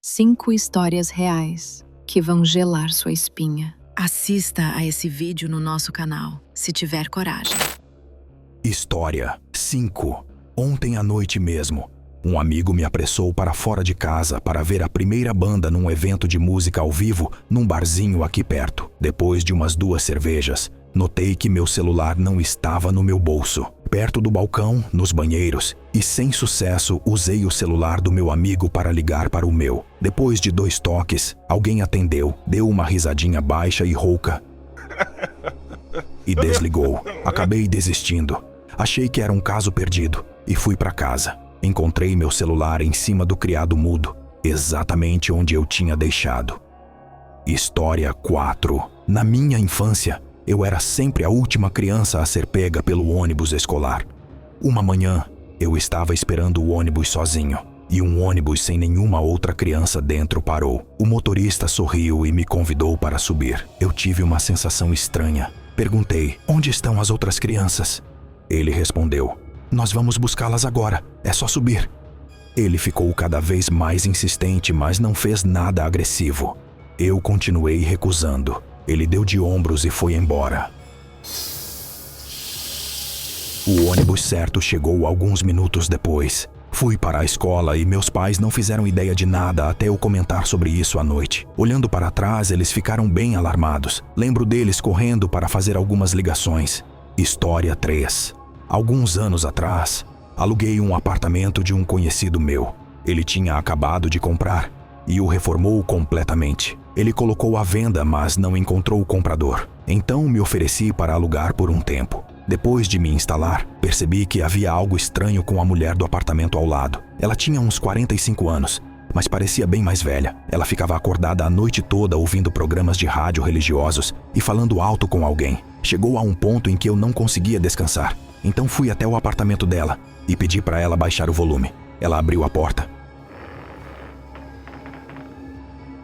5 histórias reais que vão gelar sua espinha. Assista a esse vídeo no nosso canal, se tiver coragem. História 5. Ontem à noite mesmo, um amigo me apressou para fora de casa para ver a primeira banda num evento de música ao vivo num barzinho aqui perto. Depois de umas 2 cervejas, notei que meu celular não estava no meu bolso. Perto do balcão, nos banheiros, e sem sucesso usei o celular do meu amigo para ligar para o meu. Depois de 2 toques, alguém atendeu, deu uma risadinha baixa e rouca e desligou. Acabei desistindo. Achei que era um caso perdido e fui para casa. Encontrei meu celular em cima do criado mudo, exatamente onde eu tinha deixado. História 4. Na minha infância, eu era sempre a última criança a ser pega pelo ônibus escolar. Uma manhã, eu estava esperando o ônibus sozinho, e um ônibus sem nenhuma outra criança dentro parou. O motorista sorriu e me convidou para subir. Eu tive uma sensação estranha. Perguntei: onde estão as outras crianças? Ele respondeu: nós vamos buscá-las agora, é só subir. Ele ficou cada vez mais insistente, mas não fez nada agressivo. Eu continuei recusando. Ele deu de ombros e foi embora. O ônibus certo chegou alguns minutos depois. Fui para a escola e meus pais não fizeram ideia de nada até eu comentar sobre isso à noite. Olhando para trás, eles ficaram bem alarmados. Lembro deles correndo para fazer algumas ligações. História 3. Alguns anos atrás, aluguei um apartamento de um conhecido meu. Ele tinha acabado de comprar e o reformou completamente. Ele colocou à venda, mas não encontrou o comprador. Então me ofereci para alugar por um tempo. Depois de me instalar, percebi que havia algo estranho com a mulher do apartamento ao lado. Ela tinha uns 45 anos, mas parecia bem mais velha. Ela ficava acordada a noite toda ouvindo programas de rádio religiosos e falando alto com alguém. Chegou a um ponto em que eu não conseguia descansar. Então fui até o apartamento dela e pedi para ela baixar o volume. Ela abriu a porta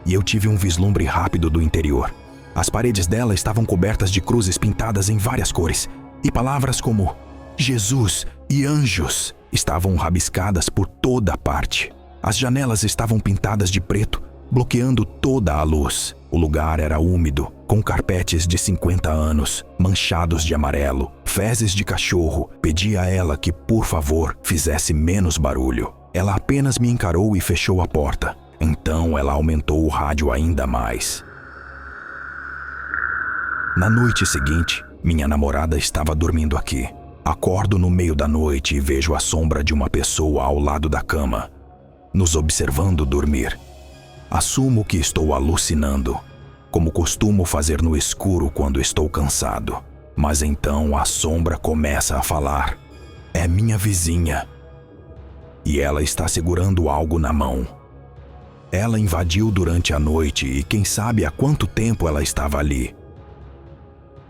e eu tive um vislumbre rápido do interior. As paredes dela estavam cobertas de cruzes pintadas em várias cores, e palavras como Jesus e anjos estavam rabiscadas por toda a parte. As janelas estavam pintadas de preto, bloqueando toda a luz. O lugar era úmido, com carpetes de 50 anos, manchados de amarelo, fezes de cachorro. Pedi a ela que, por favor, fizesse menos barulho. Ela apenas me encarou e fechou a porta. Então ela aumentou o rádio ainda mais. Na noite seguinte, minha namorada estava dormindo aqui. Acordo no meio da noite e vejo a sombra de uma pessoa ao lado da cama, nos observando dormir. Assumo que estou alucinando, como costumo fazer no escuro quando estou cansado. Mas então a sombra começa a falar. É minha vizinha. E ela está segurando algo na mão. Ela invadiu durante a noite e quem sabe há quanto tempo ela estava ali.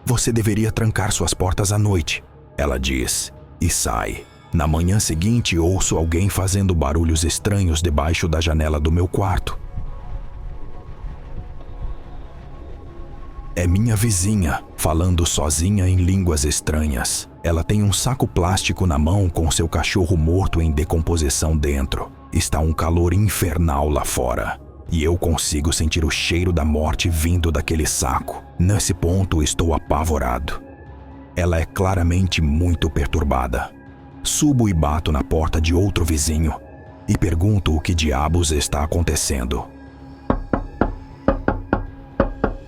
Você deveria trancar suas portas à noite, ela diz, e sai. Na manhã seguinte, ouço alguém fazendo barulhos estranhos debaixo da janela do meu quarto. É minha vizinha, falando sozinha em línguas estranhas. Ela tem um saco plástico na mão com seu cachorro morto em decomposição dentro. Está um calor infernal lá fora, e eu consigo sentir o cheiro da morte vindo daquele saco. Nesse ponto, estou apavorado. Ela é claramente muito perturbada. Subo e bato na porta de outro vizinho e pergunto o que diabos está acontecendo.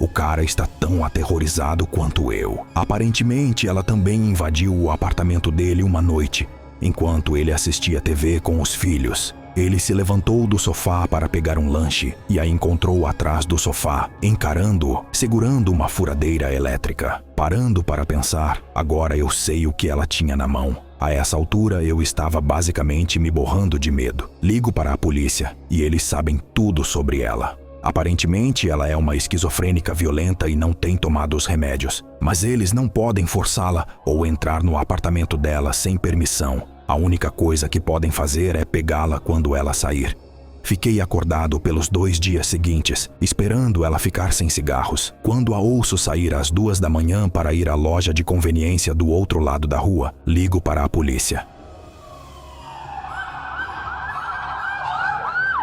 O cara está tão aterrorizado quanto eu. Aparentemente, ela também invadiu o apartamento dele uma noite, enquanto ele assistia TV com os filhos. Ele se levantou do sofá para pegar um lanche e a encontrou atrás do sofá, encarando-o, segurando uma furadeira elétrica. Parando para pensar, agora eu sei o que ela tinha na mão. A essa altura, eu estava basicamente me borrando de medo. Ligo para a polícia e eles sabem tudo sobre ela. Aparentemente, ela é uma esquizofrênica violenta e não tem tomado os remédios. Mas eles não podem forçá-la ou entrar no apartamento dela sem permissão. A única coisa que podem fazer é pegá-la quando ela sair. Fiquei acordado pelos 2 dias seguintes, esperando ela ficar sem cigarros. Quando a ouço sair às 2 da manhã para ir à loja de conveniência do outro lado da rua, ligo para a polícia.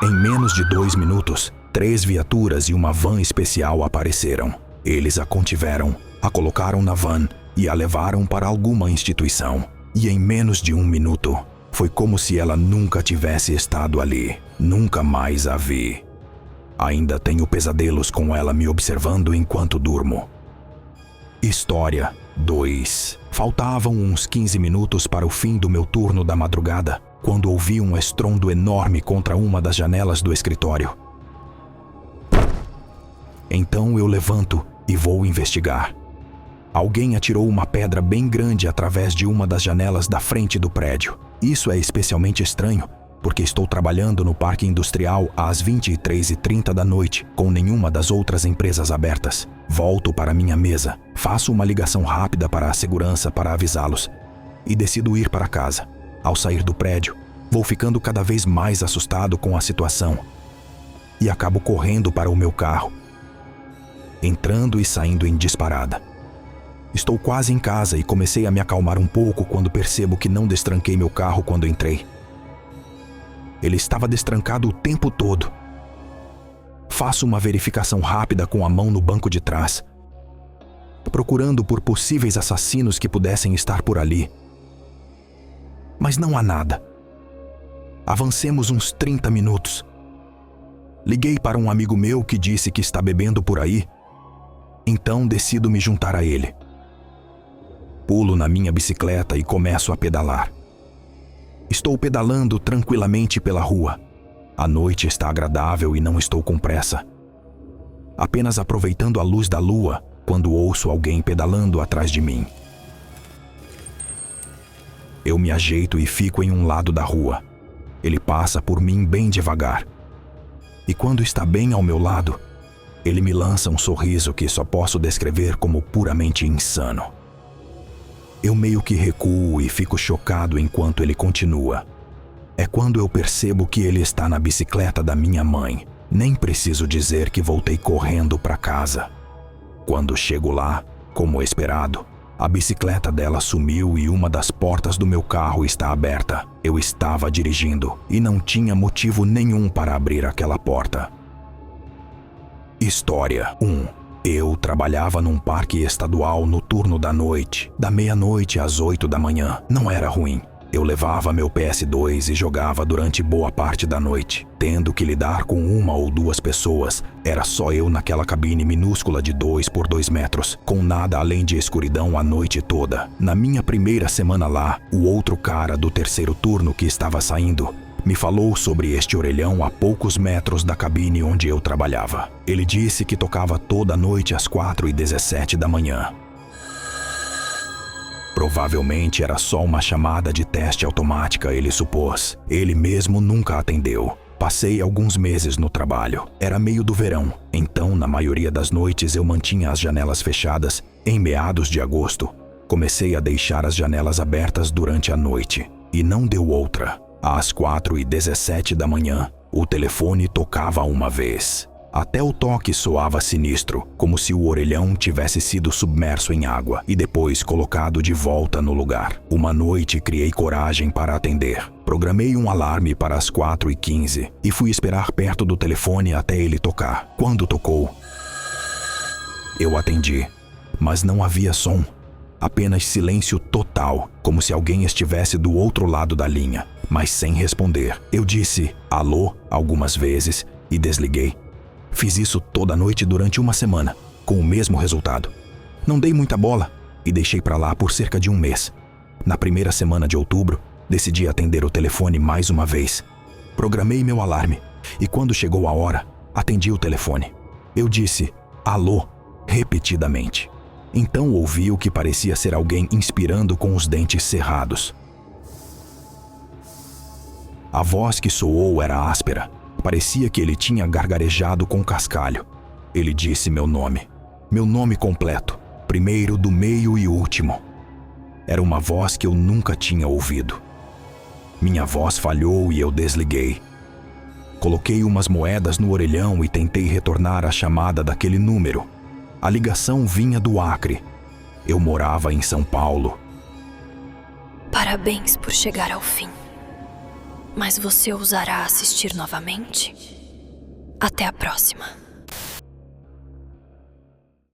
Em menos de 2 minutos, 3 viaturas e uma van especial apareceram. Eles a contiveram, a colocaram na van e a levaram para alguma instituição. E em menos de 1 minuto, foi como se ela nunca tivesse estado ali. Nunca mais a vi. Ainda tenho pesadelos com ela me observando enquanto durmo. História 2. Faltavam uns 15 minutos para o fim do meu turno da madrugada, quando ouvi um estrondo enorme contra uma das janelas do escritório. Então eu levanto e vou investigar. Alguém atirou uma pedra bem grande através de uma das janelas da frente do prédio. Isso é especialmente estranho, porque estou trabalhando no parque industrial às 23h30 da noite, com nenhuma das outras empresas abertas. Volto para minha mesa, faço uma ligação rápida para a segurança para avisá-los e decido ir para casa. Ao sair do prédio, vou ficando cada vez mais assustado com a situação e acabo correndo para o meu carro, entrando e saindo em disparada. Estou quase em casa e comecei a me acalmar um pouco quando percebo que não destranquei meu carro quando entrei. Ele estava destrancado o tempo todo. Faço uma verificação rápida com a mão no banco de trás, procurando por possíveis assassinos que pudessem estar por ali. Mas não há nada. Avancemos uns 30 minutos. Liguei para um amigo meu que disse que está bebendo por aí. Então decido me juntar a ele. Pulo na minha bicicleta e começo a pedalar. Estou pedalando tranquilamente pela rua. A noite está agradável e não estou com pressa. Apenas aproveitando a luz da lua quando ouço alguém pedalando atrás de mim. Eu me ajeito e fico em um lado da rua. Ele passa por mim bem devagar. E quando está bem ao meu lado, ele me lança um sorriso que só posso descrever como puramente insano. Eu meio que recuo e fico chocado enquanto ele continua. É quando eu percebo que ele está na bicicleta da minha mãe. Nem preciso dizer que voltei correndo para casa. Quando chego lá, como esperado, a bicicleta dela sumiu e uma das portas do meu carro está aberta. Eu estava dirigindo e não tinha motivo nenhum para abrir aquela porta. História 1. Eu trabalhava num parque estadual no turno da noite, da meia-noite às 8 da manhã. Não era ruim. Eu levava meu PS2 e jogava durante boa parte da noite. Tendo que lidar com 1 ou 2 pessoas, era só eu naquela cabine minúscula de 2 por 2 metros, com nada além de escuridão a noite toda. Na minha primeira semana lá, o outro cara do terceiro turno que estava saindo me falou sobre este orelhão a poucos metros da cabine onde eu trabalhava. Ele disse que tocava toda noite às 4h17 da manhã. Provavelmente era só uma chamada de teste automática, ele supôs. Ele mesmo nunca atendeu. Passei alguns meses no trabalho. Era meio do verão, então na maioria das noites eu mantinha as janelas fechadas. Em meados de agosto, comecei a deixar as janelas abertas durante a noite. E não deu outra. Às 4h17 da manhã, o telefone tocava uma vez. Até o toque soava sinistro, como se o orelhão tivesse sido submerso em água e depois colocado de volta no lugar. Uma noite criei coragem para atender. Programei um alarme para as 4h15 e fui esperar perto do telefone até ele tocar. Quando tocou, eu atendi, mas não havia som. Apenas silêncio total, como se alguém estivesse do outro lado da linha, mas sem responder. Eu disse "alô" algumas vezes e desliguei. Fiz isso toda noite durante uma semana, com o mesmo resultado. Não dei muita bola e deixei para lá por cerca de um mês. Na primeira semana de outubro, decidi atender o telefone mais uma vez. Programei meu alarme e quando chegou a hora, atendi o telefone. Eu disse "alô" repetidamente. Então ouvi o que parecia ser alguém inspirando com os dentes cerrados. A voz que soou era áspera. Parecia que ele tinha gargarejado com cascalho. Ele disse meu nome completo, primeiro, do meio e último. Era uma voz que eu nunca tinha ouvido. Minha voz falhou e eu desliguei. Coloquei umas moedas no orelhão e tentei retornar a chamada daquele número. A ligação vinha do Acre. Eu morava em São Paulo. Parabéns por chegar ao fim. Mas você ousará assistir novamente? Até a próxima.